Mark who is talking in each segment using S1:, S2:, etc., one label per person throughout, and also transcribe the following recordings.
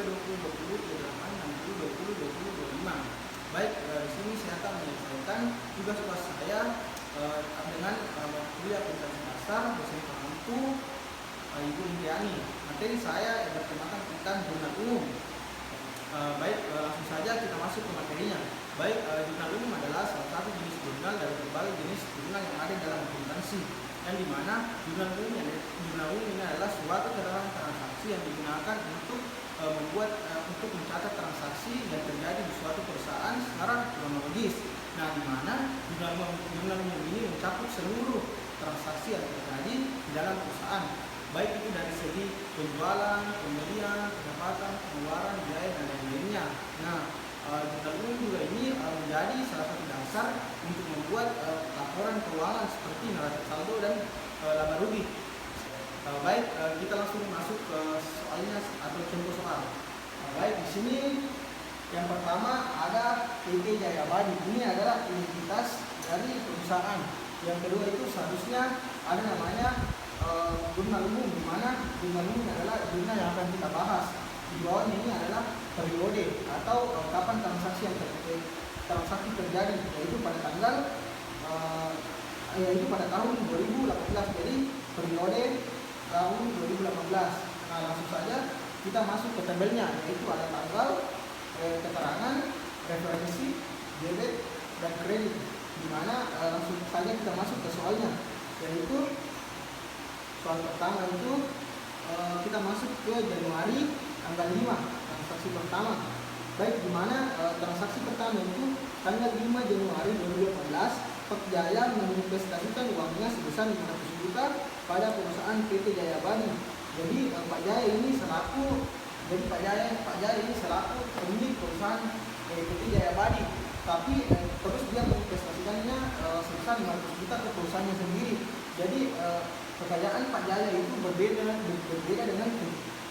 S1: 20, 28, 60, 20, 20, 25. Baik, di sini saya akan menyelesaikan tugas-tugas saya dengan kuliah akuntansi dasar dosen pengampu Ibu Indriani. Materi saya yang bertemakan tentang jurnal umum. Langsung saja kita masuk ke materinya. Jurnal umum adalah salah satu jenis jurnal dari berbagai jenis jurnal yang ada dalam akuntansi, yang dimana jurnal umum ini adalah suatu keterangan transaksi yang digunakan untuk untuk mencatat transaksi yang terjadi di suatu perusahaan secara kronologis. Nah, di mana jurnal umum ini mencakup seluruh transaksi yang terjadi di dalam perusahaan, baik itu dari segi penjualan, pembelian, pendapatan, pengeluaran, biaya, dan lain-lainnya. Nah, jurnal umum juga ini menjadi salah satu dasar untuk membuat laporan keuangan seperti neraca saldo dan laba rugi. Kita langsung masuk ke soalnya atau contoh soal. Di sini yang pertama ada PT Jaya Abadi. Ini adalah identitas dari perusahaan. Yang kedua itu seharusnya ada namanya jurnal umum, di mana jurnal umum adalah jurnal yang akan kita bahas. Di bawahnya ini adalah periode atau kapan transaksi terjadi, yaitu pada tahun 2018. Jadi periode tahun 2018. Nah, langsung saja kita masuk ke tabelnya, yaitu ada tanggal, keterangan, referensi, debit, dan kredit. Di mana langsung saja kita masuk ke soalnya, yaitu soal pertama itu kita masuk ke Januari tanggal 5, transaksi pertama. Di mana transaksi pertama itu tanggal 5 Januari 2018, Pak Jaya menginvestasikan uangnya sebesar 500 juta pada perusahaan PT Jaya Abadi. Jadi Pak Jaya ini selaku pemilik perusahaan PT Jaya Abadi. Tapi terus dia menginvestasikannya sebesar 500 juta ke perusahaannya sendiri. Jadi kekayaan Pak Jaya itu berbeda dengan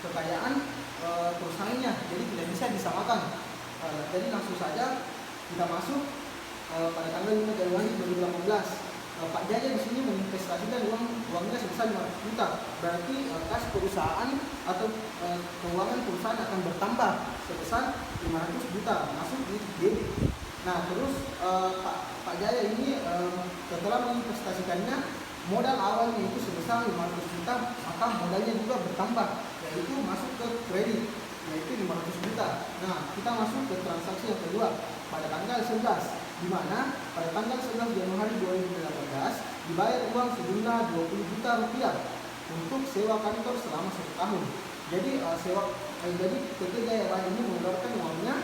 S1: kekayaan perusahaannya. Jadi tidak bisa disamakan. Jadi langsung saja kita masuk pada tanggal 5 Januari 2018. Pak Jaya di sini menginvestasikan uangnya sebesar 500 juta. Berarti kas perusahaan atau keuangan perusahaan akan bertambah sebesar 500 juta masuk di debit. Nah, terus Pak Jaya ini setelah menginvestasikannya, modal awalnya itu sebesar 500 juta, maka modalnya juga bertambah, yaitu masuk ke kredit, yaitu 500 juta. Nah, kita masuk ke transaksi yang kedua pada tanggal 11, di mana pada tanggal 11 Januari 2018 dibayar uang sejumlah 20 juta rupiah untuk sewa kantor selama 1 tahun. Jadi PT Jaya Abadi ini mengeluarkan uangnya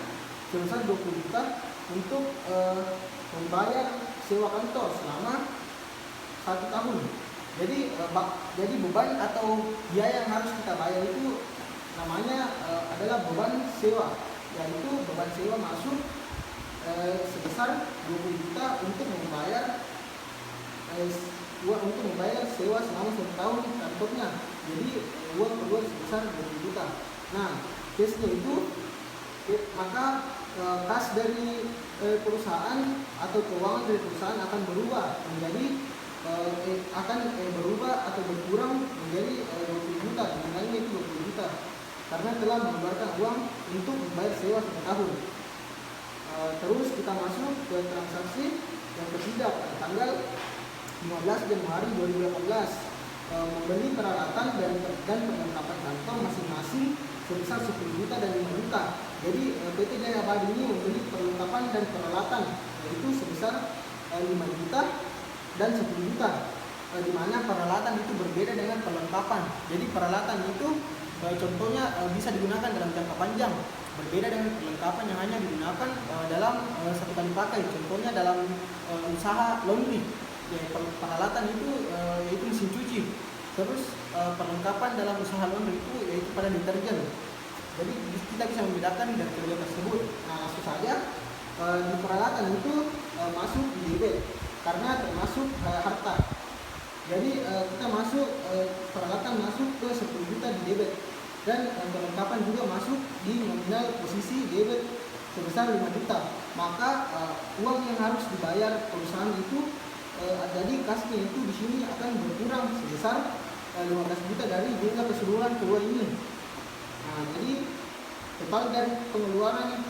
S1: sebesar 20 juta untuk membayar sewa kantor selama 1 tahun. Jadi beban atau biaya yang harus kita bayar itu namanya adalah beban sewa, yaitu beban sewa masuk sebesar 20 juta untuk membayar sewa selama 1 tahun kantornya. Jadi uang keluar sebesar 20 juta. Nah, case-nya itu maka kas dari perusahaan atau keuangan dari perusahaan akan berubah menjadi berubah atau berkurang menjadi 20 juta. Nilainya itu 20 juta karena telah mengeluarkan uang untuk membayar sewa 1 tahun. Terus kita masuk ke transaksi yang ketiga pada tanggal 15 Januari 2018, membeli peralatan dan perlengkapan kantor masing-masing sebesar 10 juta dan 5 juta. Jadi PT Jaya Abadi ini membeli perlengkapan dan peralatan yaitu sebesar 5 juta dan 10 juta. Di mana peralatan itu berbeda dengan perlengkapan. Jadi peralatan itu contohnya bisa digunakan dalam jangka panjang, berbeda dengan perlengkapan yang hanya digunakan dalam satu kali pakai. Contohnya dalam usaha laundry, peralatan itu yaitu mesin cuci. Terus perlengkapan dalam usaha laundry itu yaitu pada deterjen. Jadi kita bisa membedakan dari kedua tersebut. Nah, langsung saja di peralatan itu masuk di debit karena termasuk harta. Jadi kita masuk peralatan masuk ke 10 juta di debit, dan perlengkapan juga masuk di nominal posisi debit sebesar 5 juta. Maka uang yang harus dibayar perusahaan itu jadi kasnya itu di sini akan berkurang sebesar 15 juta dari jumlah keseluruhan kedua ini. Nah, jadi total dari pengeluaran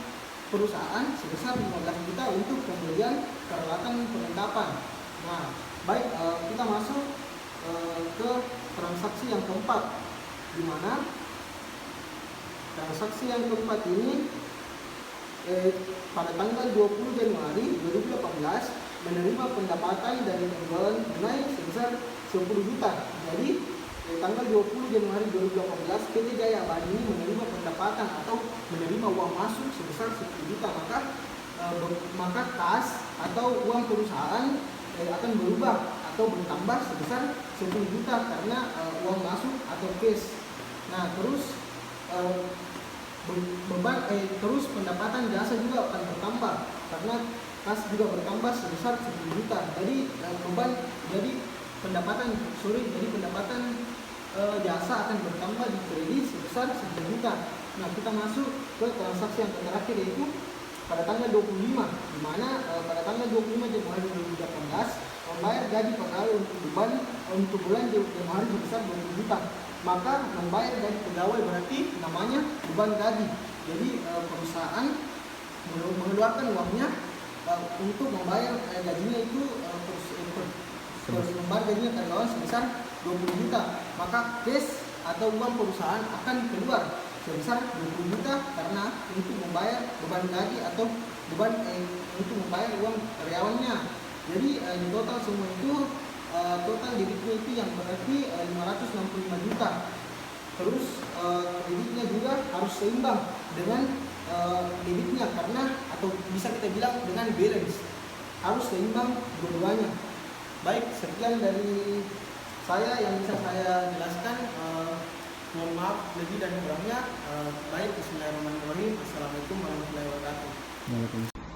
S1: perusahaan sebesar 15 juta untuk pembelian peralatan perlengkapan. Nah, baik, kita masuk ke transaksi yang keempat, di mana transaksi yang keempat ini pada tanggal 20 Januari 2018 menerima pendapatan dari penjualan tunai sebesar 10 juta. Jadi tanggal 20 Januari 2018 PT Jaya Abadi ini menerima pendapatan atau menerima uang masuk sebesar 10 juta. Maka kas atau uang perusahaan akan berubah atau bertambah sebesar 10 juta karena uang masuk atau cash. Nah, terus terus pendapatan jasa juga akan bertambah karena kas juga bertambah sebesar 10 juta. Jadi pendapatan jasa akan bertambah di kredit sebesar 10 juta. Nah, kita masuk ke transaksi yang terakhir, yaitu pada tanggal 25, di mana pada tanggal 25 Januari 2018 membayar gaji pegawai untuk bulan Januari sebesar 20 juta. Maka membayar gaji pegawai berarti namanya beban gaji. Jadi perusahaan mengeluarkan uangnya untuk membayar gajinya itu membayar gajinya karyawan sebesar 20 juta. Maka cash atau uang perusahaan akan keluar sebesar 20 juta karena untuk membayar beban gaji atau untuk membayar uang karyawannya. Jadi di total semua itu total debitnya itu yang berarti 565 juta. Terus debitnya juga harus seimbang dengan debitnya karena, atau bisa kita bilang dengan balance, harus seimbang dua-duanya. Baik, sekian dari saya yang bisa saya jelaskan. Mohon maaf lebih dan kurangnya. Baik, bismillahirrahmanirrahim. Assalamualaikum warahmatullahi wabarakatuh.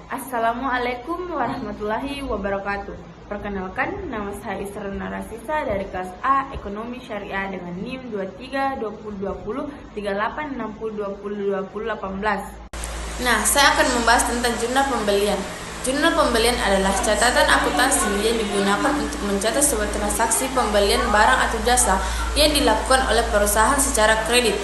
S2: Assalamualaikum warahmatullahi wabarakatuh. Perkenalkan, nama saya Isra Narasisa dari kelas A Ekonomi Syariah dengan NIM 2320203860202018. Nah, saya akan membahas tentang jurnal pembelian. Jurnal pembelian adalah catatan akuntansi yang digunakan untuk mencatat sebuah transaksi pembelian barang atau jasa yang dilakukan oleh perusahaan secara kredit.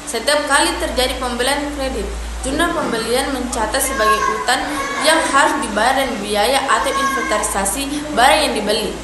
S2: Setiap kali terjadi pembelian kredit, jurnal pembelian mencatat sebagai utang yang harus dibayar dan biaya atau inventarisasi barang yang dibeli.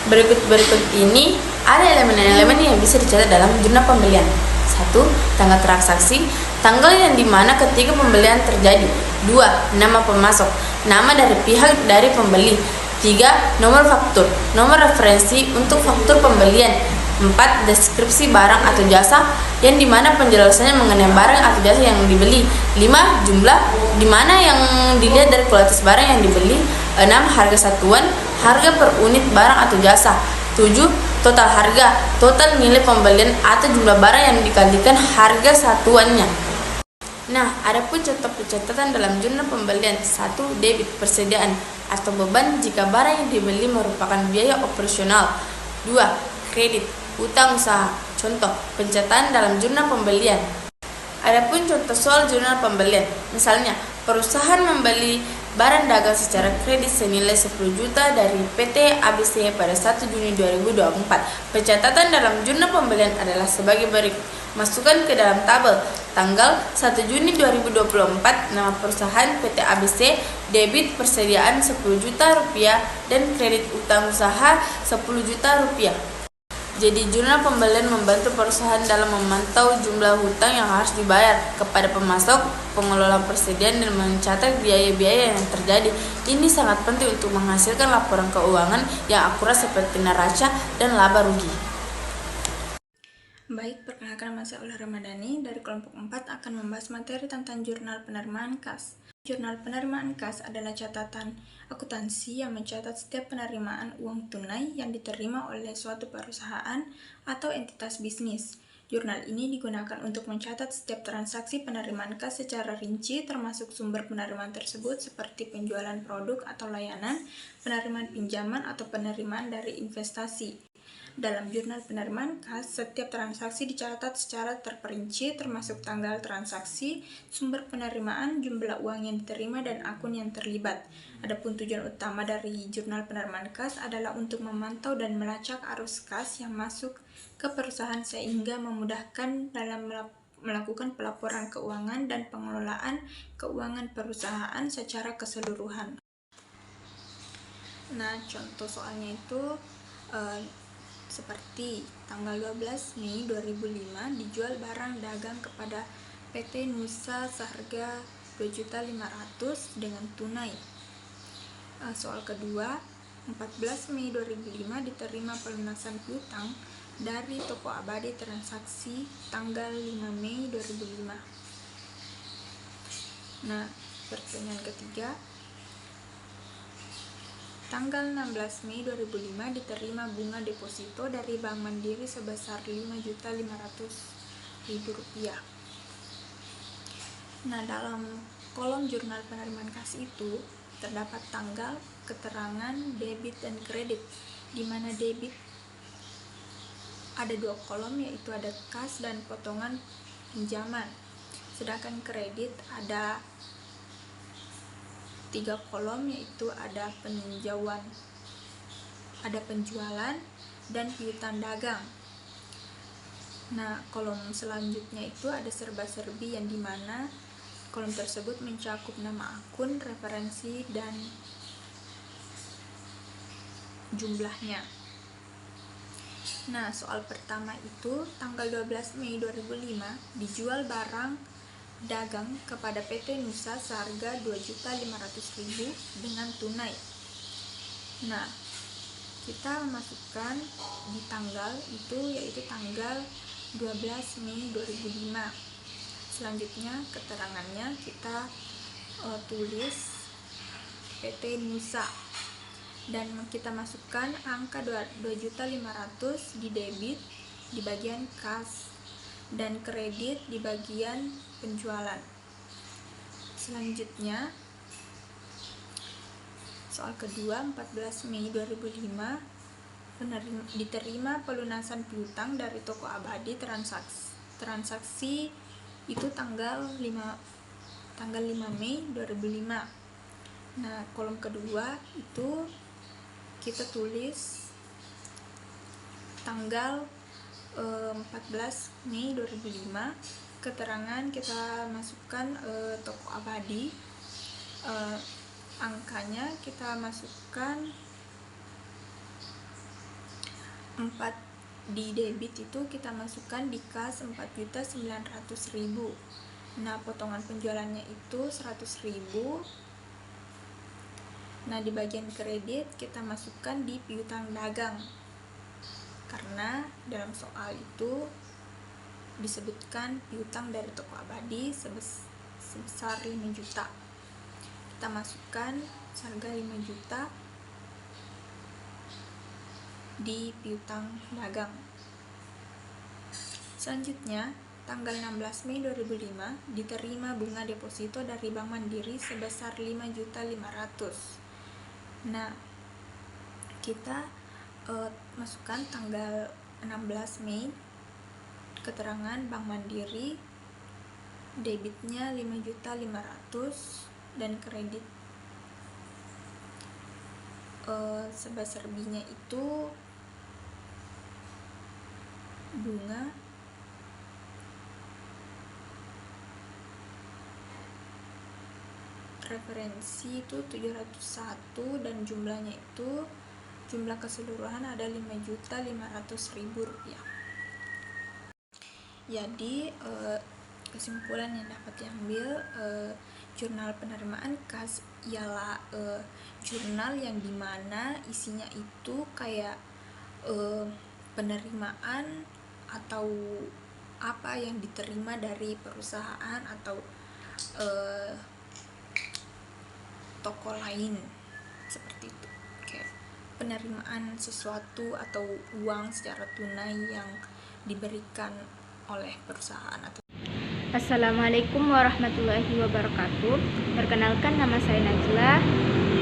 S2: Berikut ini ada elemen-elemen yang bisa dicatat dalam jurnal pembelian. 1. Tanggal transaksi, tanggal yang dimana ketika pembelian terjadi. 2. Nama pemasok, nama dari pihak dari pembeli. 3. Nomor faktur, nomor referensi untuk faktur pembelian. 4. Deskripsi barang atau jasa yang dimana penjelasannya mengenai barang atau jasa yang dibeli. 5. Jumlah, dimana yang dilihat dari kualitas barang yang dibeli. 6. Harga satuan, harga per unit barang atau jasa. 7. Total harga, total nilai pembelian atau jumlah barang yang dikalikan harga satuannya. Nah, adapun contoh pencatatan dalam jurnal pembelian. 1. Debit, persediaan atau beban jika barang yang dibeli merupakan biaya operasional. 2. Kredit, utang usaha. Contoh pencatatan dalam jurnal pembelian. Adapun contoh soal jurnal pembelian, misalnya perusahaan membeli barang dagang secara kredit senilai 10 juta dari PT ABC pada 1 Juni 2024. Pencatatan dalam jurnal pembelian adalah sebagai berikut. Masukkan ke dalam tabel tanggal 1 Juni 2024 nama perusahaan PT ABC, debit persediaan 10 juta rupiah dan kredit utang usaha 10 juta rupiah. Jadi jurnal pembelian membantu perusahaan dalam memantau jumlah hutang yang harus dibayar kepada pemasok, pengelola persediaan, dan mencatat biaya-biaya yang terjadi. Ini sangat penting untuk menghasilkan laporan keuangan yang akurat seperti neraca dan laba rugi.
S3: Baik, perkenalkan saya Ulah Ramadhani dari kelompok 4 akan membahas materi tentang jurnal penerimaan kas. Jurnal penerimaan kas adalah catatan akuntansi yang mencatat setiap penerimaan uang tunai yang diterima oleh suatu perusahaan atau entitas bisnis. Jurnal ini digunakan untuk mencatat setiap transaksi penerimaan kas secara rinci, termasuk sumber penerimaan tersebut seperti penjualan produk atau layanan, penerimaan pinjaman atau penerimaan dari investasi. Dalam jurnal penerimaan kas, setiap transaksi dicatat secara terperinci termasuk tanggal transaksi, sumber penerimaan, jumlah uang yang diterima, dan akun yang terlibat. Adapun tujuan utama dari jurnal penerimaan kas adalah untuk memantau dan melacak arus kas yang masuk ke perusahaan sehingga memudahkan dalam melakukan pelaporan keuangan dan pengelolaan keuangan perusahaan secara keseluruhan. Nah, contoh soalnya itu seperti tanggal 12 Mei 2005 dijual barang dagang kepada PT Nusa seharga 2.500.000 dengan tunai. Soal kedua, 14 Mei 2005 diterima pelunasan piutang dari toko abadi transaksi tanggal 5 Mei 2005. Nah, pertanyaan ketiga, tanggal 16 Mei 2005 diterima bunga deposito dari Bank Mandiri sebesar Rp5.500.000. Nah, dalam kolom jurnal penerimaan kas itu terdapat tanggal, keterangan debit dan kredit, di mana debit ada 2 kolom, yaitu ada kas dan potongan pinjaman, sedangkan kredit ada 3 kolom, yaitu ada peninjauan, ada penjualan, dan piutang dagang. Nah, kolom selanjutnya itu ada serba-serbi, yang dimana kolom tersebut mencakup nama akun, referensi, dan jumlahnya. Nah, soal pertama itu tanggal 12 Mei 2005 dijual barang dagang kepada PT Nusa seharga 2.500.000 dengan tunai. Nah, kita memasukkan di tanggal itu, yaitu tanggal 12 Mei 2005. Selanjutnya keterangannya kita tulis PT Nusa, dan kita masukkan angka 2.500.000 di debit di bagian kas dan kredit di bagian penjualan. Selanjutnya soal kedua, 14 Mei 2005 diterima pelunasan piutang dari toko abadi transaksi itu tanggal 5 Mei 2005. Nah, kolom kedua itu kita tulis tanggal 14 Mei 2005. Keterangan kita masukkan toko abadi, angkanya kita masukkan 4. Di debit itu kita masukkan di kas 4.900.000. Nah, potongan penjualannya itu 100.000. Nah, di bagian kredit kita masukkan di piutang dagang, karena dalam soal itu disebutkan piutang dari toko abadi sebesar 5 juta. Kita masukkan harga 5 juta di piutang dagang. Selanjutnya, tanggal 16 Mei 2005 diterima bunga deposito dari Bank Mandiri sebesar 5.500.000. Nah, kita masukkan tanggal 16 Mei, keterangan Bank Mandiri, debitnya 5.500.000 dan kredit serba-serbinya itu bunga referensi itu 701, dan jumlahnya itu jumlah keseluruhan ada Rp5.500.000. Jadi kesimpulan yang dapat diambil, jurnal penerimaan kas ialah jurnal yang dimana isinya itu kayak penerimaan atau apa yang diterima dari perusahaan atau toko lain, seperti itu, kayak penerimaan sesuatu atau uang secara tunai yang diberikan oleh perusahaan atau.
S4: Assalamualaikum warahmatullahi wabarakatuh. Perkenalkan, nama saya Najla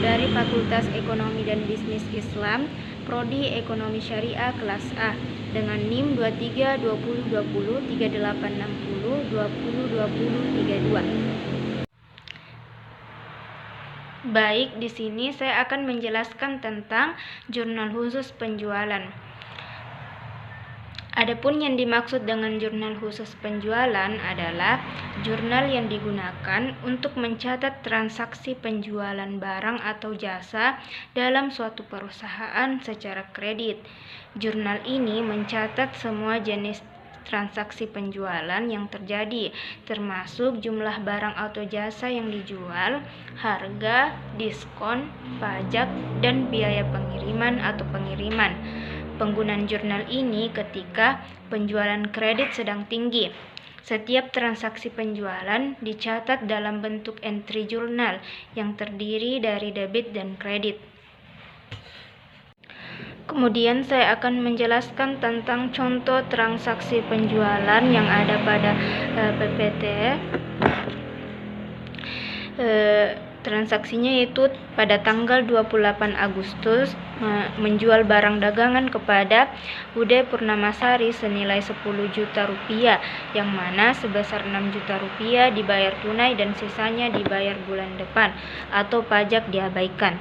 S4: dari Fakultas Ekonomi dan Bisnis Islam, Prodi Ekonomi Syariah kelas A dengan NIM 232020 3860 202032. Baik, di sini saya akan menjelaskan tentang jurnal khusus penjualan. Adapun yang dimaksud dengan jurnal khusus penjualan adalah jurnal yang digunakan untuk mencatat transaksi penjualan barang atau jasa dalam suatu perusahaan secara kredit. Jurnal ini mencatat semua jenis transaksi penjualan yang terjadi, termasuk jumlah barang atau jasa yang dijual, harga, diskon, pajak, dan biaya pengiriman atau pengiriman. Penggunaan jurnal ini ketika penjualan kredit sedang tinggi. Setiap transaksi penjualan dicatat dalam bentuk entry jurnal yang terdiri dari debit dan kredit. Kemudian saya akan menjelaskan tentang contoh transaksi penjualan yang ada pada PPT. Transaksinya yaitu pada tanggal 28 Agustus menjual barang dagangan kepada Ude Purnamasari senilai 10 juta rupiah, yang mana sebesar 6 juta rupiah dibayar tunai dan sisanya dibayar bulan depan atau pajak diabaikan.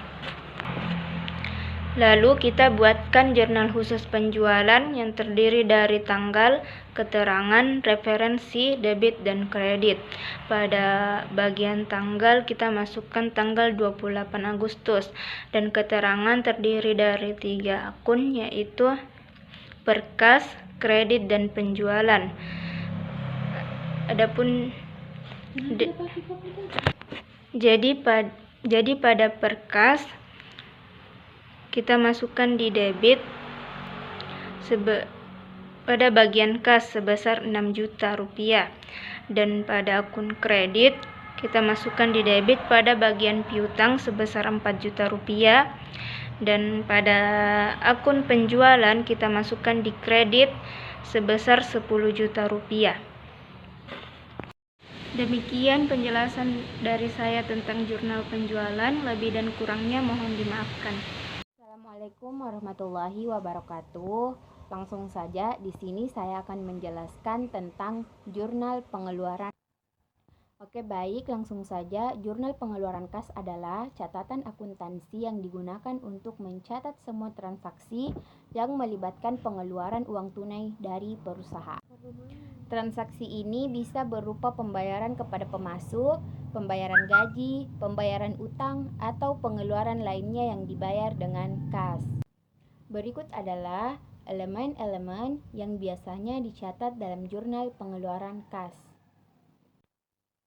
S4: Lalu kita buatkan jurnal khusus penjualan yang terdiri dari tanggal, keterangan, referensi, debit, dan kredit. Pada bagian tanggal kita masukkan tanggal 28 Agustus dan keterangan terdiri dari 3 akun, yaitu berkas, kredit, dan penjualan. Adapun jadi pada berkas kita masukkan di debit pada bagian kas sebesar 6 juta rupiah, dan pada akun kredit kita masukkan di debit pada bagian piutang sebesar 4 juta rupiah, dan pada akun penjualan kita masukkan di kredit sebesar 10 juta rupiah. Demikian penjelasan dari saya tentang jurnal penjualan, lebih dan kurangnya mohon dimaafkan.
S5: Assalamualaikum warahmatullahi wabarakatuh. Langsung saja di sini saya akan menjelaskan tentang jurnal pengeluaran. Oke, baik, langsung saja. Jurnal pengeluaran kas adalah catatan akuntansi yang digunakan untuk mencatat semua transaksi yang melibatkan pengeluaran uang tunai dari perusahaan. Transaksi ini bisa berupa pembayaran kepada pemasuk, pembayaran gaji, pembayaran utang, atau pengeluaran lainnya yang dibayar dengan kas. Berikut adalah elemen-elemen yang biasanya dicatat dalam jurnal pengeluaran kas.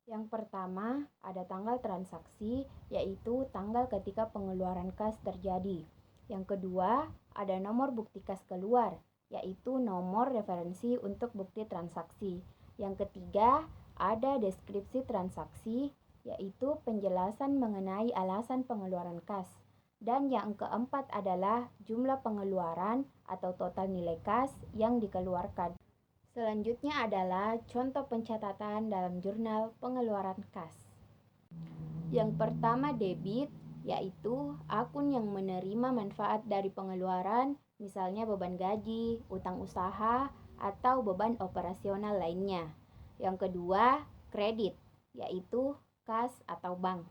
S5: Yang pertama, ada tanggal transaksi, yaitu tanggal ketika pengeluaran kas terjadi. Yang kedua, ada nomor bukti kas keluar, yaitu nomor referensi untuk bukti transaksi. Yang ketiga, ada deskripsi transaksi, yaitu penjelasan mengenai alasan pengeluaran kas. Dan yang keempat adalah jumlah pengeluaran atau total nilai kas yang dikeluarkan. Selanjutnya adalah contoh pencatatan dalam jurnal pengeluaran kas. Yang pertama debit, yaitu akun yang menerima manfaat dari pengeluaran, misalnya beban gaji, utang usaha, atau beban operasional lainnya. Yang kedua, kredit, yaitu kas atau bank.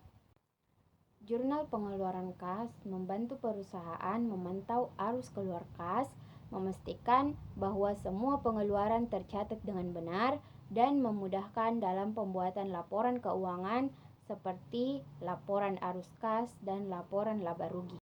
S5: Jurnal pengeluaran kas membantu perusahaan memantau arus keluar kas, memastikan bahwa semua pengeluaran tercatat dengan benar, dan memudahkan dalam pembuatan laporan keuangan seperti laporan arus kas dan laporan laba rugi.